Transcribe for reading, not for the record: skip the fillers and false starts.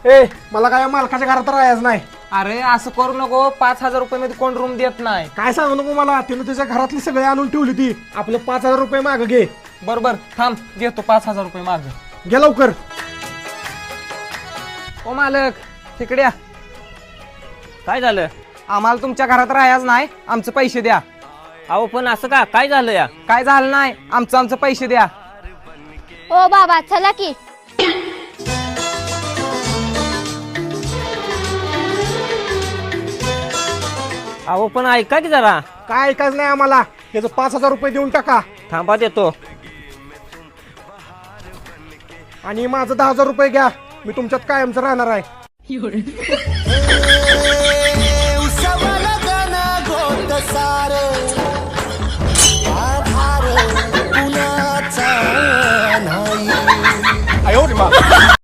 ए मला काय मालकाच्या घरात राहायचं नाही. अरे असं करू नको, 5,000 रुपये मध्ये कोण रूम देत नाही. काय सांगू नको मला, तिने त्याच्या घरातली सगळे आणून ठेवली ती. आपलं 5,000 रुपये माग घे. बरोबर थांब घेतो 5,000 रुपये माग. घे लवकर. ओ मालक तिकडे या. काय झालं? आम्हाला तुमच्या घरात राहायचं नाही, आमचे पैसे द्या. अहो पण असं का, काय झालं या? काय झालं नाही, आमचं पैसे द्या. ओ बाबा चला की. अहो पण ऐका की जरा. काय ऐकायचं नाही आम्हाला, त्याचं 5,000 रुपये देऊन टाका. थांबा देतो. आणि माझं 10,000 रुपये घ्या, मी तुमच्यात कायमचं राहणार आहे. आधार कुणाचा नाही.